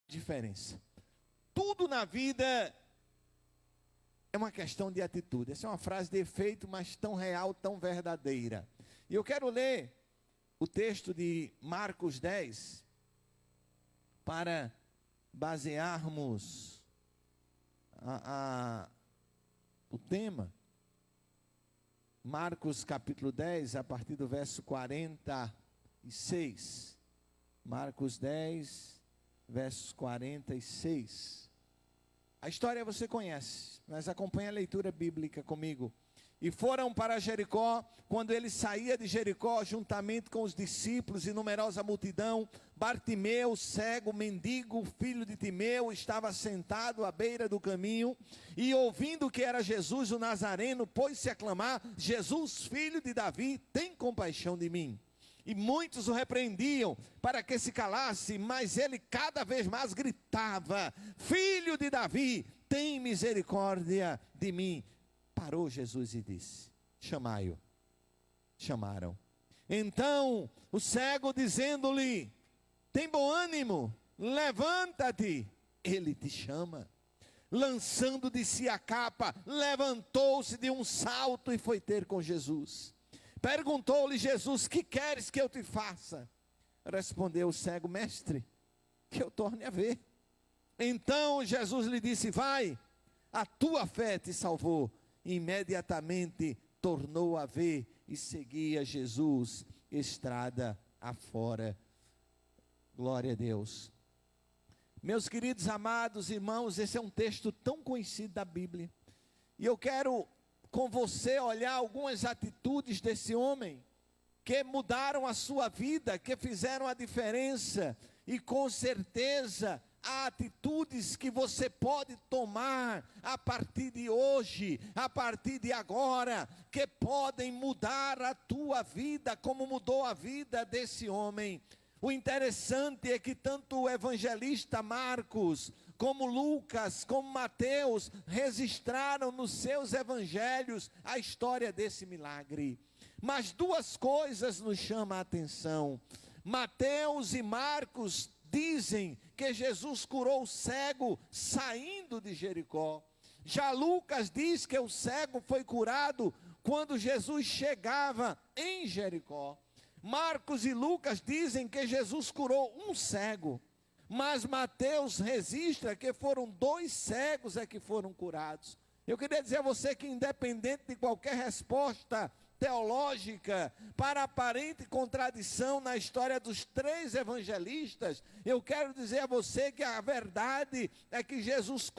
diferença. Tudo na vida é uma questão de atitude. Essa é uma frase de efeito, mas tão real, tão verdadeira. E eu quero ler o texto de Marcos 10 para basearmos o tema. Marcos capítulo 10, a partir do verso 46. Marcos 10, versos 46. A história você conhece, mas acompanhe a leitura bíblica comigo. E foram para Jericó. Quando ele saía de Jericó, juntamente com os discípulos e numerosa multidão, Bartimeu, cego, mendigo, filho de Timeu, estava sentado à beira do caminho, e ouvindo que era Jesus o Nazareno, pôs-se a clamar: Jesus, filho de Davi, tem compaixão de mim. E muitos o repreendiam para que se calasse, mas ele cada vez mais gritava: Filho de Davi, tem misericórdia de mim. Parou Jesus e disse: chamai-o. Chamaram. Então o cego, dizendo-lhe: tem bom ânimo, levanta-te, ele te chama. Lançando de si a capa, levantou-se de um salto e foi ter com Jesus. Perguntou-lhe Jesus: que queres que eu te faça? Respondeu o cego: mestre, que eu torne a ver. Então Jesus lhe disse: vai, a tua fé te salvou. Imediatamente tornou a ver e seguia Jesus estrada afora. Glória a Deus. Meus queridos amados irmãos, esse é um texto tão conhecido da Bíblia, e eu quero com você olhar algumas atitudes desse homem que mudaram a sua vida, que fizeram a diferença. E com certeza há atitudes que você pode tomar a partir de hoje, a partir de agora, que podem mudar a tua vida, como mudou a vida desse homem. O interessante é que tanto o evangelista Marcos, como Lucas, como Mateus, registraram nos seus evangelhos a história desse milagre. Mas duas coisas nos chamam a atenção. Mateus e Marcos dizem que Jesus curou o cego saindo de Jericó. Já Lucas diz que o cego foi curado quando Jesus chegava em Jericó. Marcos e Lucas dizem que Jesus curou um cego, mas Mateus registra que foram 2 cegos que foram curados. Eu queria dizer a você que, independente de qualquer resposta teológica para a aparente contradição na história dos 3 evangelistas, eu quero dizer a você que a verdade é que Jesus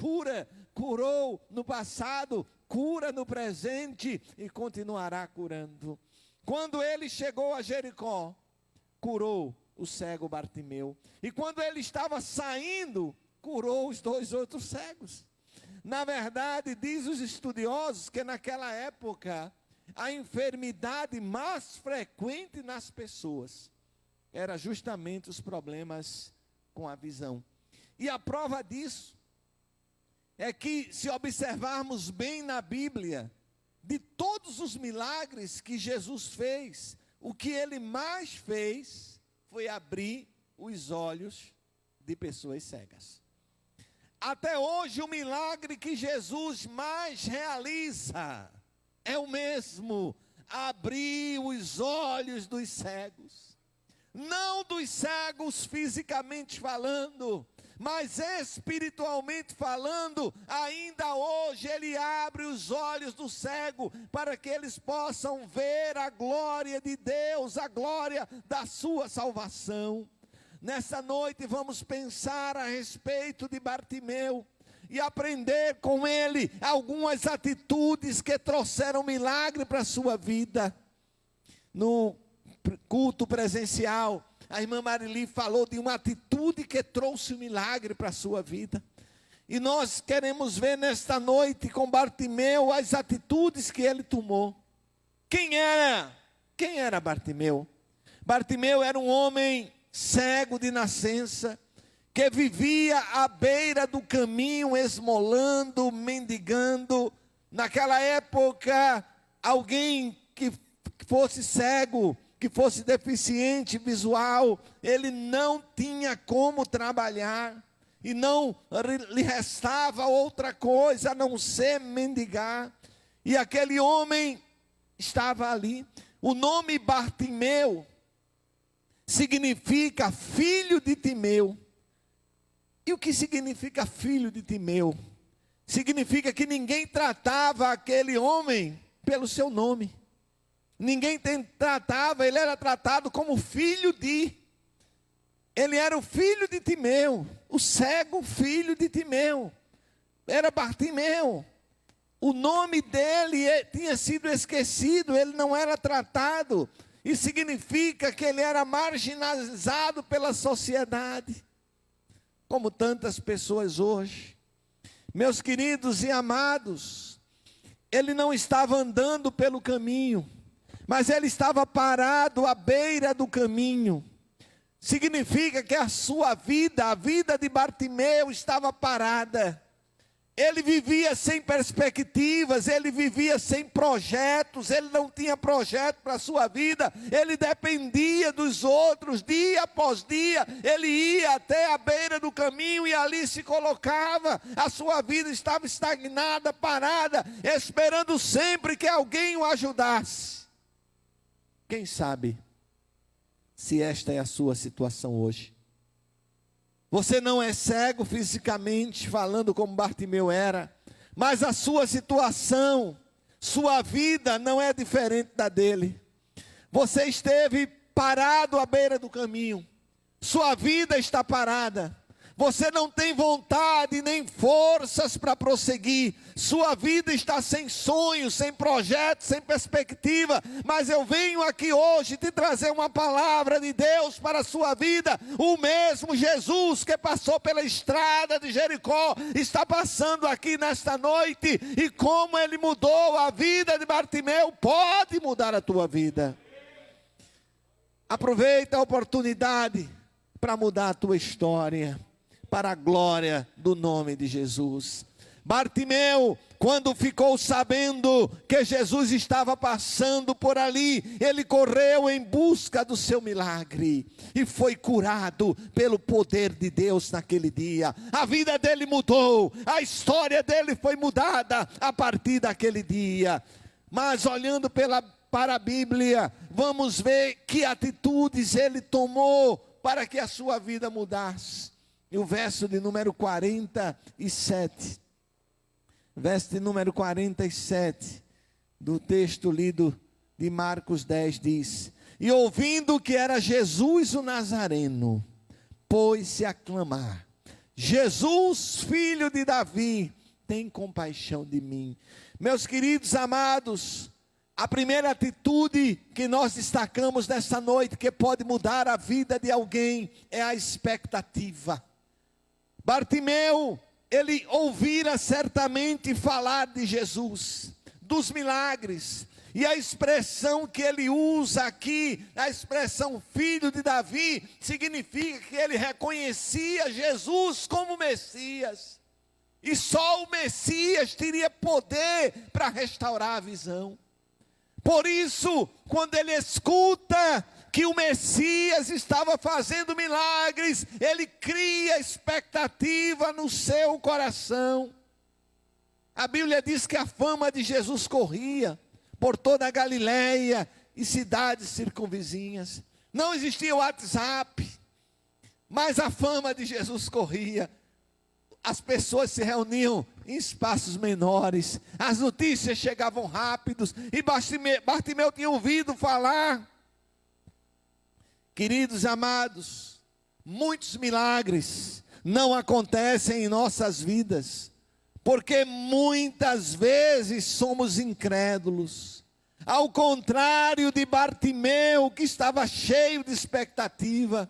curou no passado, cura no presente e continuará curando. Quando ele chegou a Jericó, curou o cego Bartimeu. E quando ele estava saindo, curou os 2 outros cegos. Na verdade, diz os estudiosos que naquela época, a enfermidade mais frequente nas pessoas era justamente os problemas com a visão. E a prova disso é que, se observarmos bem na Bíblia, de todos os milagres que Jesus fez, o que ele mais fez foi abrir os olhos de pessoas cegas. Até hoje, o milagre que Jesus mais realiza é o mesmo: abrir os olhos dos cegos. Não dos cegos fisicamente falando, mas espiritualmente falando. Ainda hoje ele abre os olhos do cego para que eles possam ver a glória de Deus, a glória da sua salvação. Nessa noite vamos pensar a respeito de Bartimeu e aprender com ele algumas atitudes que trouxeram milagre para a sua vida. No culto presencial, a irmã Marili falou de uma atitude que trouxe milagre para a sua vida. E nós queremos ver nesta noite com Bartimeu as atitudes que ele tomou. Quem era Bartimeu? Bartimeu era um homem cego de nascença, que vivia à beira do caminho, esmolando, mendigando. Naquela época, alguém que fosse cego, que fosse deficiente visual, ele não tinha como trabalhar. e não lhe restava outra coisa a não ser mendigar. E aquele homem estava ali. O nome Bartimeu significa filho de Timeu. E o que significa filho de Timeu? Significa que ninguém tratava aquele homem pelo seu nome. Ninguém tratava, ele era tratado como filho de. Ele era o filho de Timeu, o cego filho de Timeu. Era Bartimeu. O nome dele tinha sido esquecido, ele não era tratado. E significa que ele era marginalizado pela sociedade, como tantas pessoas hoje. Meus queridos e amados, ele não estava andando pelo caminho, mas ele estava parado à beira do caminho. Significa que a sua vida, a vida de Bartimeu estava parada. Ele vivia sem perspectivas, ele vivia sem projetos, ele não tinha projeto para a sua vida, ele dependia dos outros, dia após dia, ele ia até a beira do caminho e ali se colocava, a sua vida estava estagnada, parada, esperando sempre que alguém o ajudasse. Quem sabe se esta é a sua situação hoje? Você não é cego fisicamente, falando como Bartimeu era, mas a sua situação, sua vida não é diferente da dele. Você esteve parado à beira do caminho, sua vida está parada. Você não tem vontade nem forças para prosseguir. Sua vida está sem sonhos, sem projetos, sem perspectiva. Mas eu venho aqui hoje te trazer uma palavra de Deus para a sua vida. O mesmo Jesus que passou pela estrada de Jericó está passando aqui nesta noite. E como ele mudou a vida de Bartimeu, pode mudar a tua vida. Aproveita a oportunidade para mudar a tua história, para a glória do nome de Jesus. Bartimeu, quando ficou sabendo que Jesus estava passando por ali, ele correu em busca do seu milagre e foi curado pelo poder de Deus naquele dia. A vida dele mudou, a história dele foi mudada a partir daquele dia. Mas olhando para a Bíblia, vamos ver que atitudes ele tomou para que a sua vida mudasse. E o verso de número 47, verso de número 47, do texto lido de Marcos 10, diz: E ouvindo que era Jesus o Nazareno, pôs-se a clamar: Jesus, filho de Davi, tem compaixão de mim. Meus queridos amados, a primeira atitude que nós destacamos nessa noite, que pode mudar a vida de alguém, é a expectativa. Bartimeu, ele ouvira certamente falar de Jesus, dos milagres, e a expressão que ele usa aqui, a expressão filho de Davi, significa que ele reconhecia Jesus como Messias, e só o Messias teria poder para restaurar a visão. Por isso, quando ele escuta que o Messias estava fazendo milagres, ele cria expectativa no seu coração. A Bíblia diz que a fama de Jesus corria por toda a Galileia e cidades circunvizinhas. Não existia WhatsApp, mas a fama de Jesus corria. As pessoas se reuniam em espaços menores, as notícias chegavam rápidos, e Bartimeu tinha ouvido falar. Queridos amados, muitos milagres não acontecem em nossas vidas, porque muitas vezes somos incrédulos. Ao contrário de Bartimeu, que estava cheio de expectativa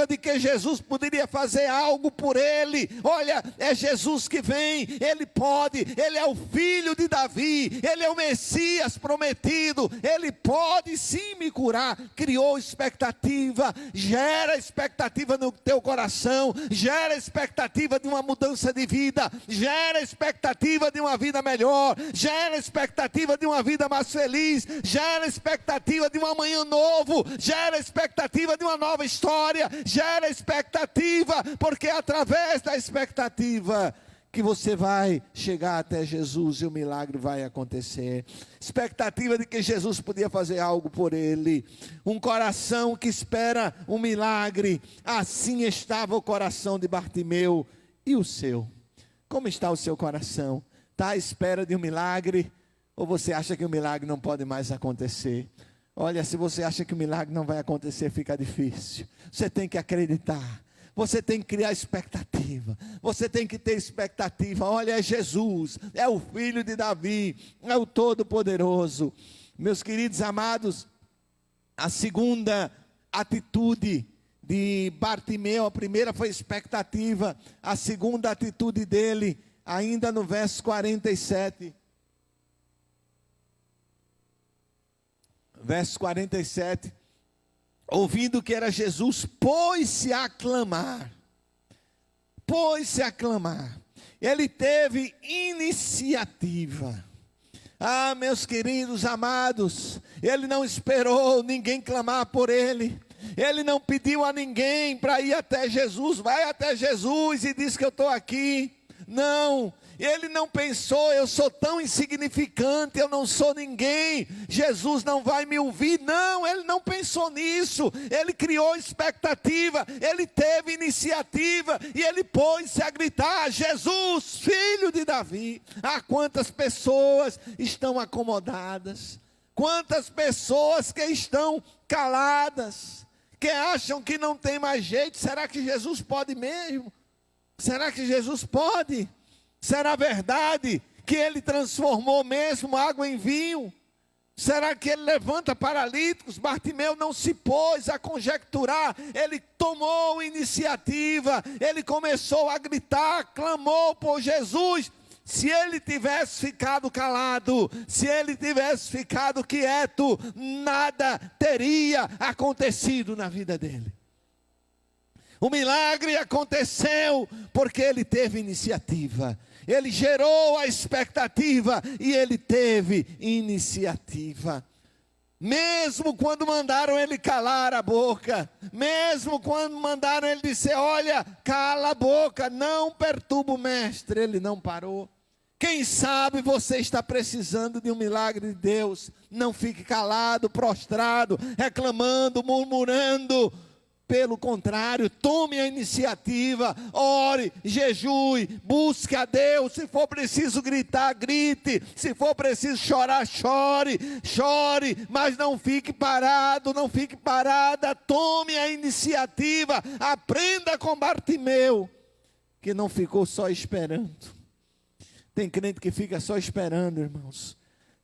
de que Jesus poderia fazer algo por ele. Olha, é Jesus que vem, ele pode, ele é o filho de Davi, ele é o Messias prometido, ele pode sim me curar. Criou expectativa, gera expectativa no teu coração, gera expectativa de uma mudança de vida, gera expectativa de uma vida melhor, gera expectativa de uma vida mais feliz, gera expectativa de um amanhã novo, gera expectativa de uma nova nova história, gera expectativa, porque é através da expectativa que você vai chegar até Jesus e o milagre vai acontecer. Expectativa de que Jesus podia fazer algo por ele. Um coração que espera um milagre. Assim estava o coração de Bartimeu e o seu. Como está o seu coração? Está à espera de um milagre? Ou você acha que o milagre não pode mais acontecer? Olha, se você acha que o milagre não vai acontecer, fica difícil. Você tem que acreditar. Você tem que criar expectativa. Você tem que ter expectativa. Olha, é Jesus, é o filho de Davi, é o Todo-Poderoso. Meus queridos amados, a segunda atitude de Bartimeu, a primeira foi expectativa, a segunda atitude dele, ainda no verso 47. Verso 47. Ouvindo que era Jesus, pôs-se a clamar. Pôs-se a clamar. Ele teve iniciativa. Ah, meus queridos amados, ele não esperou ninguém clamar por ele. Ele não pediu a ninguém para ir até Jesus. Vai até Jesus e diz que eu estou aqui. Não. Ele não pensou, eu sou tão insignificante, eu não sou ninguém, Jesus não vai me ouvir. Não, ele não pensou nisso. Ele criou expectativa, ele teve iniciativa e ele pôs-se a gritar: Jesus, filho de Davi. Ah, quantas pessoas estão acomodadas, quantas pessoas que estão caladas, que acham que não tem mais jeito. Será que Jesus pode mesmo? Será que Jesus pode? Será verdade que ele transformou mesmo água em vinho? Será que ele levanta paralíticos? Bartimeu não se pôs a conjecturar, ele tomou iniciativa, ele começou a gritar, clamou por Jesus. Se ele tivesse ficado calado, se ele tivesse ficado quieto, nada teria acontecido na vida dele. O milagre aconteceu porque ele teve iniciativa. Ele gerou a expectativa e ele teve iniciativa. Mesmo quando mandaram ele calar a boca, mesmo quando mandaram ele dizer: olha, cala a boca, não perturba o mestre, ele não parou. Quem sabe você está precisando de um milagre de Deus. Não fique calado, prostrado, reclamando, murmurando. Pelo contrário, tome a iniciativa, ore, jejue, busque a Deus. Se for preciso gritar, grite. Se for preciso chorar, chore, mas não fique parado, não fique parada. Tome a iniciativa, aprenda com Bartimeu, que não ficou só esperando. Tem crente que fica só esperando, irmãos.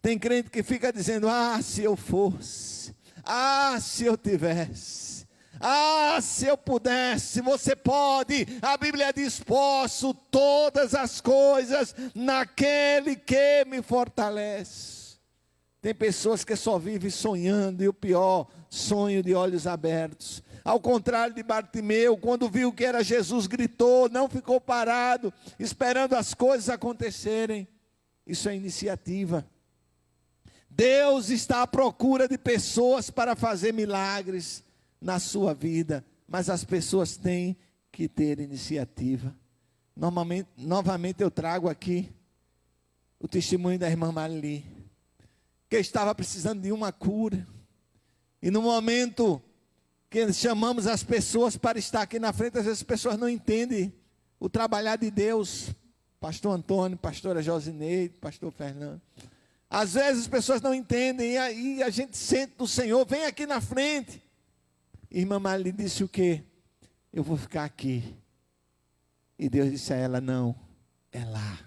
Tem crente que fica dizendo: ah, se eu fosse, ah, se eu tivesse. Ah, se eu pudesse. Você pode. A Bíblia diz: posso todas as coisas naquele que me fortalece. Tem pessoas que só vivem sonhando, e o pior, sonho de olhos abertos. Ao contrário de Bartimeu, quando viu que era Jesus, gritou, não ficou parado, esperando as coisas acontecerem. Isso é iniciativa. Deus está à procura de pessoas para fazer milagres na sua vida, mas as pessoas têm que ter iniciativa. Novamente eu trago aqui o testemunho da irmã Marli, que estava precisando de uma cura, e no momento que chamamos as pessoas para estar aqui na frente, às vezes as pessoas não entendem o trabalhar de Deus. Pastor Antônio, pastora Josineide, pastor Fernando, às vezes as pessoas não entendem, e aí a gente sente do Senhor: vem aqui na frente. Irmã Marli disse o quê? Eu vou ficar aqui. E Deus disse a ela: não, é lá,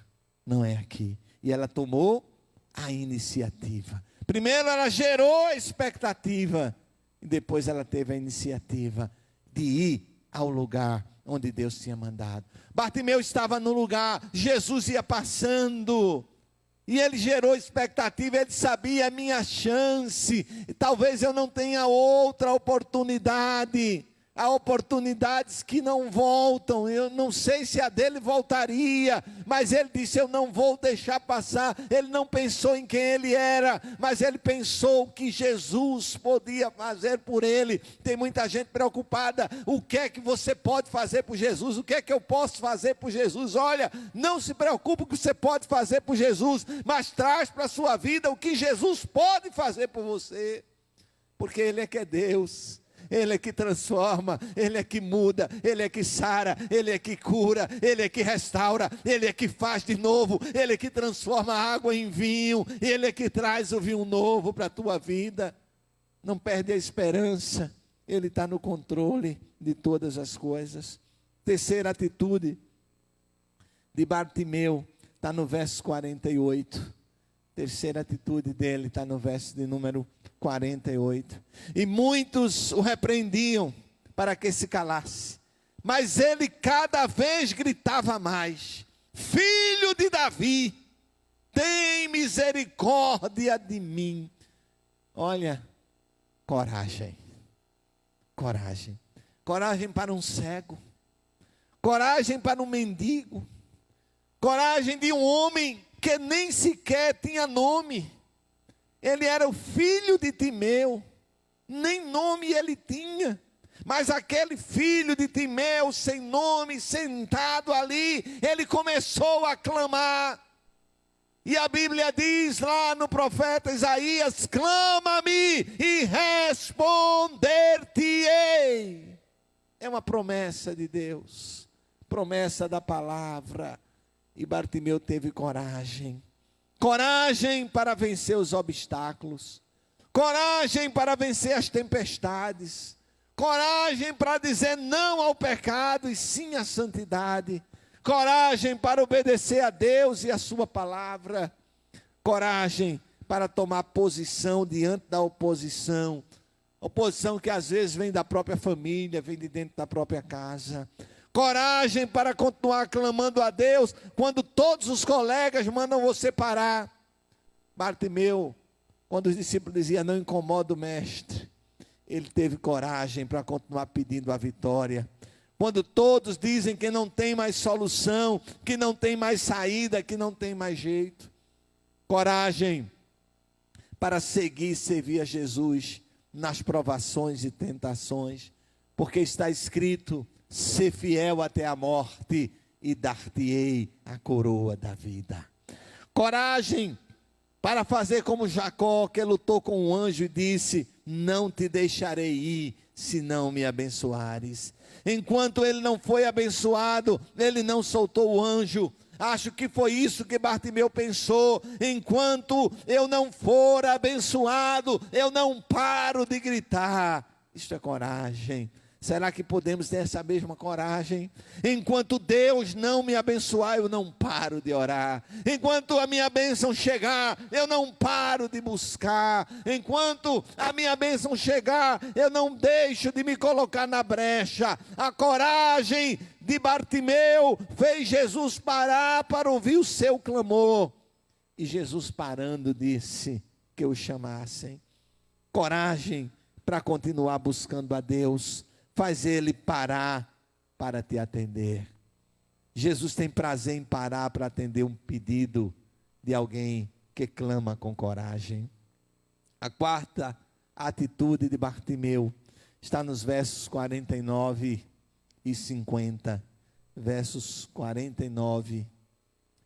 não é aqui. E ela tomou a iniciativa. Primeiro ela gerou a expectativa, e depois ela teve a iniciativa de ir ao lugar onde Deus tinha mandado. Bartimeu estava no lugar, Jesus ia passando, e ele gerou expectativa. Ele sabia: é minha chance, talvez eu não tenha outra oportunidade. Há oportunidades que não voltam. Eu não sei se a dele voltaria, mas ele disse: eu não vou deixar passar. Ele não pensou em quem ele era, mas ele pensou o que Jesus podia fazer por ele. Tem muita gente preocupada: o que é que você pode fazer por Jesus? O que é que eu posso fazer por Jesus? Olha, não se preocupe com o que você pode fazer por Jesus, mas traz para a sua vida o que Jesus pode fazer por você, porque Ele é que é Deus. Ele é que transforma, Ele é que muda, Ele é que sara, Ele é que cura, Ele é que restaura, Ele é que faz de novo, Ele é que transforma a água em vinho, Ele é que traz o vinho novo para a tua vida. Não perde a esperança, Ele está no controle de todas as coisas. Terceira atitude de Bartimeu está no verso 48. Terceira atitude dele está no verso de número 48. E muitos o repreendiam para que se calasse, mas ele cada vez gritava mais: Filho de Davi, tem misericórdia de mim. Olha, coragem, coragem, coragem para um cego, coragem para um mendigo, coragem de um homem que nem sequer tinha nome. Ele era o filho de Timeu, nem nome ele tinha. Mas aquele filho de Timeu, sem nome, sentado ali, ele começou a clamar. E a Bíblia diz lá no profeta Isaías: clama-me e responder-te-ei. É uma promessa de Deus, promessa da palavra. E Bartimeu teve coragem, coragem para vencer os obstáculos, coragem para vencer as tempestades, coragem para dizer não ao pecado e sim à santidade, coragem para obedecer a Deus e a sua palavra, coragem para tomar posição diante da oposição, oposição que às vezes vem da própria família, vem de dentro da própria casa. Coragem para continuar clamando a Deus quando todos os colegas mandam você parar. Bartimeu, quando os discípulos diziam: não incomoda o mestre, ele teve coragem para continuar pedindo a vitória. Quando todos dizem que não tem mais solução, que não tem mais saída, que não tem mais jeito. Coragem para seguir e servir a Jesus nas provações e tentações, porque está escrito: ser fiel até a morte e dar-te-ei a coroa da vida. Coragem para fazer como Jacó, que lutou com o anjo e disse: não te deixarei ir, se não me abençoares. Enquanto ele não foi abençoado, ele não soltou o anjo. Acho que foi isso que Bartimeu pensou: enquanto eu não for abençoado, eu não paro de gritar. Isto é coragem. Será que podemos ter essa mesma coragem? Enquanto Deus não me abençoar, eu não paro de orar. Enquanto a minha bênção chegar, eu não paro de buscar. Enquanto a minha bênção chegar, eu não deixo de me colocar na brecha. A coragem de Bartimeu fez Jesus parar para ouvir o seu clamor. E Jesus, parando, disse que o chamassem. Coragem para continuar buscando a Deus faz Ele parar para te atender. Jesus tem prazer em parar para atender um pedido de alguém que clama com coragem. A quarta atitude de Bartimeu está nos versos 49 e 50. Versos 49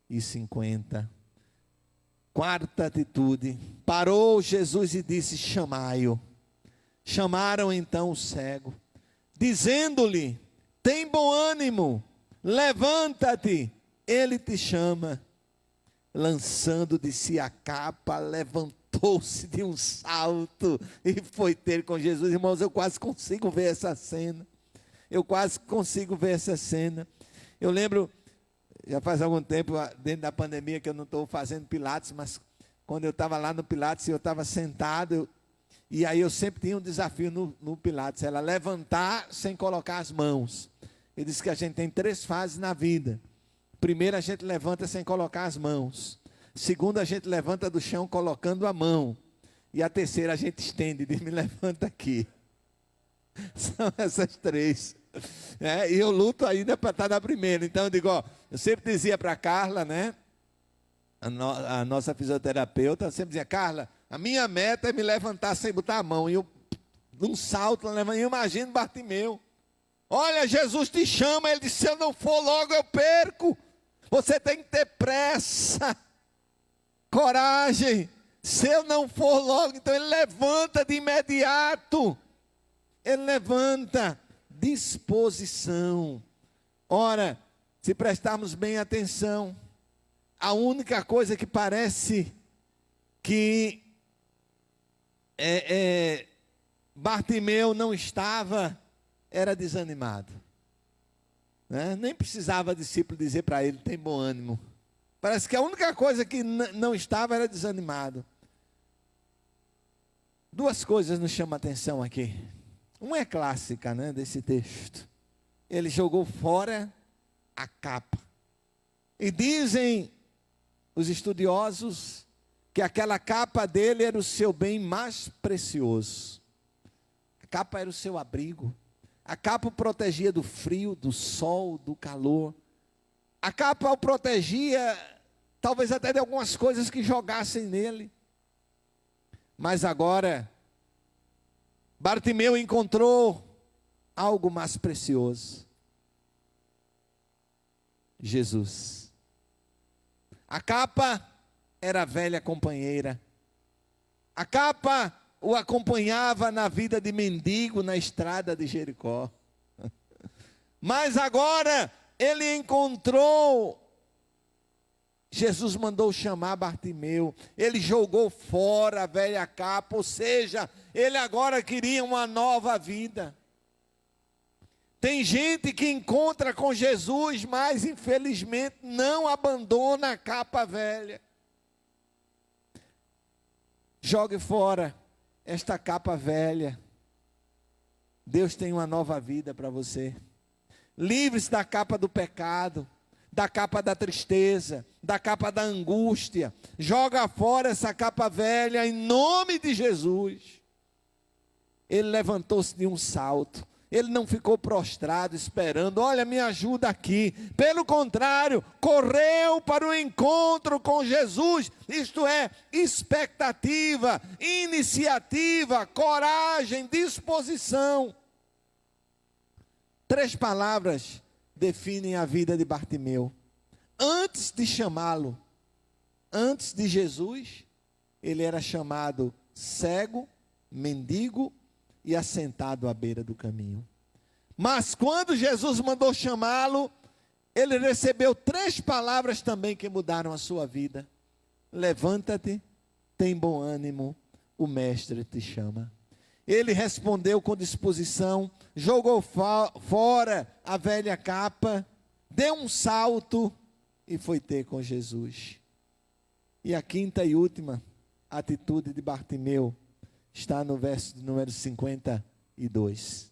e 50. Quarta atitude: parou Jesus e disse: chamai-o. Chamaram então o cego, dizendo-lhe: tem bom ânimo, levanta-te, ele te chama. Lançando de si a capa, levantou-se de um salto e foi ter com Jesus. Irmãos, eu quase consigo ver essa cena. Eu lembro, já faz algum tempo, dentro da pandemia, que eu não estou fazendo pilates, mas quando eu estava lá no pilates, eu estava sentado, e aí eu sempre tinha um desafio no pilates, era levantar sem colocar as mãos. Ele disse que a gente tem 3 fases na vida. Primeiro, a gente levanta sem colocar as mãos. Segundo, a gente levanta do chão colocando a mão. E a terceira, a gente estende e diz: me levanta aqui. São essas três. E eu luto ainda para estar na primeira. Então eu digo, eu sempre dizia para a Carla, né? A nossa fisioterapeuta, sempre dizia, Carla, a minha meta é me levantar sem botar a mão. E eu, num salto, eu imagino Bartimeu. Olha, Jesus te chama. Ele disse, se eu não for logo, eu perco. Você tem que ter pressa, coragem. Se eu não for logo, então ele levanta de imediato. Ele levanta, disposição. Ora, se prestarmos bem atenção, a única coisa que parece que Bartimeu não estava, era desanimado. Né? Nem precisava o discípulo dizer para ele, tem bom ânimo. Parece que a única coisa que não estava era desanimado. Duas coisas nos chamam a atenção aqui. Uma é clássica, né, desse texto. Ele jogou fora a capa. E dizem os estudiosos que aquela capa dele era o seu bem mais precioso. A capa era o seu abrigo. A capa o protegia do frio, do sol, do calor. A capa o protegia, talvez até de algumas coisas que jogassem nele. Mas agora, Bartimeu encontrou algo mais precioso. Jesus. A capa era a velha companheira. A capa o acompanhava na vida de mendigo na estrada de Jericó. Mas agora ele encontrou. Jesus mandou chamar Bartimeu. Ele jogou fora a velha capa, ou seja, ele agora queria uma nova vida. Tem gente que encontra com Jesus, mas infelizmente não abandona a capa velha. Jogue fora esta capa velha. Deus tem uma nova vida para você. Livre-se da capa do pecado, da capa da tristeza, da capa da angústia. Joga fora essa capa velha em nome de Jesus. Ele levantou-se de um salto. Ele não ficou prostrado esperando, olha, me ajuda aqui. Pelo contrário, correu para o encontro com Jesus. Isto é, expectativa, iniciativa, coragem, disposição. 3 palavras definem a vida de Bartimeu. Antes de chamá-lo, antes de Jesus, ele era chamado cego, mendigo e assentado à beira do caminho. Mas quando Jesus mandou chamá-lo, ele recebeu 3 palavras também que mudaram a sua vida. Levanta-te, tem bom ânimo, o mestre te chama. Ele respondeu com disposição, jogou fora a velha capa, deu um salto e foi ter com Jesus. E a 5ª e última atitude de Bartimeu está no verso de número 52.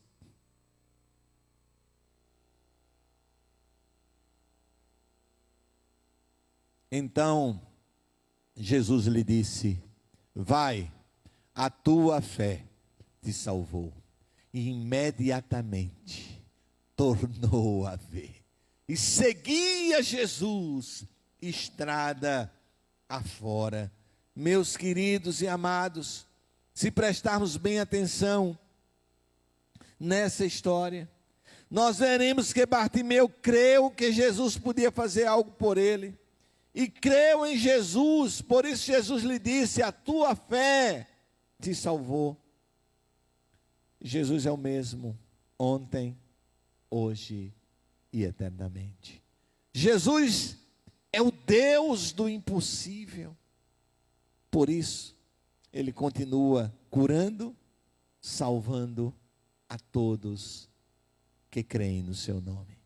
Então, Jesus lhe disse, vai, a tua fé te salvou. E imediatamente tornou a ver. E seguia Jesus, estrada afora. Meus queridos e amados, se prestarmos bem atenção nessa história, nós veremos que Bartimeu creu que Jesus podia fazer algo por ele, e creu em Jesus, por isso Jesus lhe disse, a tua fé te salvou. Jesus é o mesmo, ontem, hoje e eternamente. Jesus é o Deus do impossível, por isso, Ele continua curando, salvando a todos que creem no seu nome.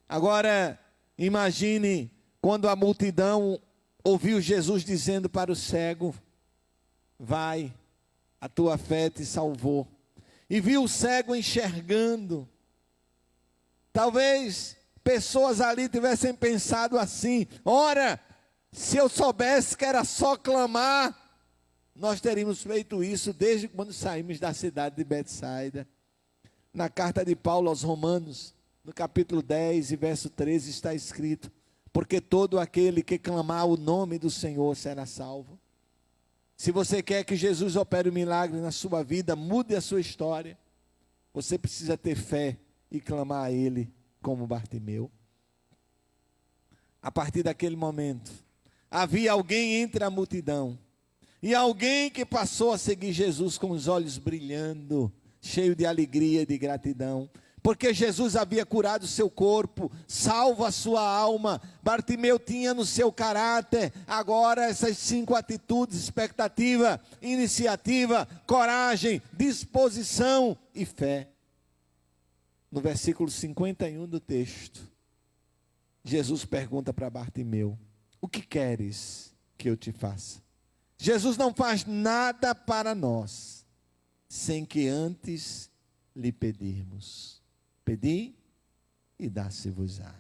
Agora, imagine quando a multidão ouviu Jesus dizendo para o cego, vai, a tua fé te salvou. E viu o cego enxergando. Talvez pessoas ali tivessem pensado assim, ora, se eu soubesse que era só clamar, nós teríamos feito isso desde quando saímos da cidade de Betsaida. Na carta de Paulo aos Romanos, no capítulo 10 e verso 13 está escrito: porque todo aquele que clamar o nome do Senhor será salvo. Se você quer que Jesus opere um milagre na sua vida, mude a sua história, você precisa ter fé e clamar a Ele como Bartimeu. A partir daquele momento, havia alguém entre a multidão, e alguém que passou a seguir Jesus com os olhos brilhando, cheio de alegria e de gratidão, porque Jesus havia curado seu corpo, salvo a sua alma. Bartimeu tinha no seu caráter agora essas 5 atitudes: expectativa, iniciativa, coragem, disposição e fé. No versículo 51 do texto, Jesus pergunta para Bartimeu: o que queres que eu te faça? Jesus não faz nada para nós sem que antes lhe pedirmos. Pedi e dá-se-vos-á.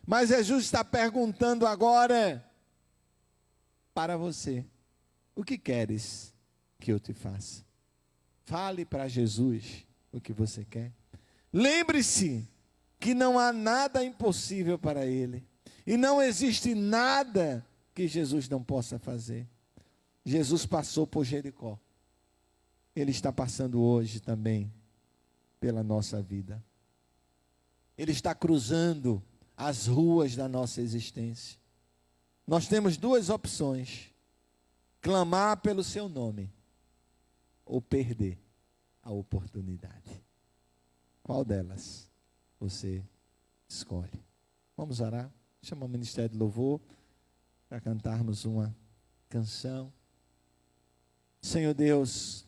Mas Jesus está perguntando agora para você: o que queres que eu te faça? Fale para Jesus o que você quer. Lembre-se que não há nada impossível para Ele, e não existe nada que Jesus não possa fazer. Jesus passou por Jericó, Ele está passando hoje também pela nossa vida. Ele está cruzando as ruas da nossa existência. Nós temos 2 opções: clamar pelo seu nome ou perder a oportunidade. Qual delas você escolhe? Vamos orar. Chama o Ministério do Louvor para cantarmos uma canção. Senhor Deus,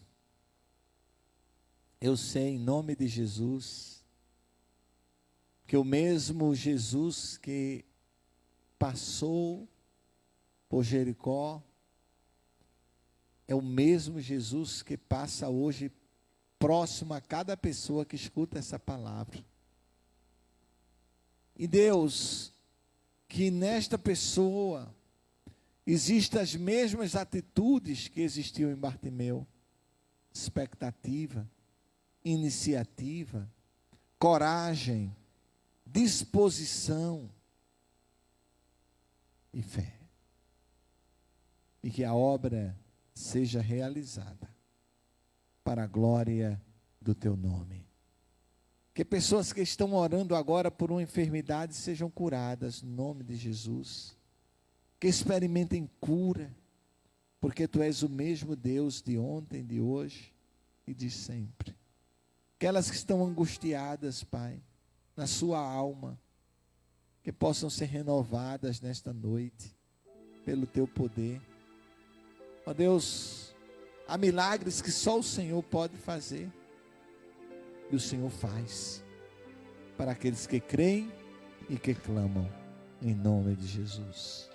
eu sei em nome de Jesus que o mesmo Jesus que passou por Jericó é o mesmo Jesus que passa hoje próximo a cada pessoa que escuta essa palavra. E Deus, que nesta pessoa existem as mesmas atitudes que existiam em Bartimeu: expectativa, iniciativa, coragem, disposição e fé. E que a obra seja realizada para a glória do teu nome. Que pessoas que estão orando agora por uma enfermidade sejam curadas no nome de Jesus. Que experimentem cura, porque tu és o mesmo Deus de ontem, de hoje e de sempre. Aquelas que estão angustiadas, Pai, na sua alma, que possam ser renovadas nesta noite, pelo teu poder. Ó Deus, há milagres que só o Senhor pode fazer, e o Senhor faz, para aqueles que creem e que clamam, em nome de Jesus.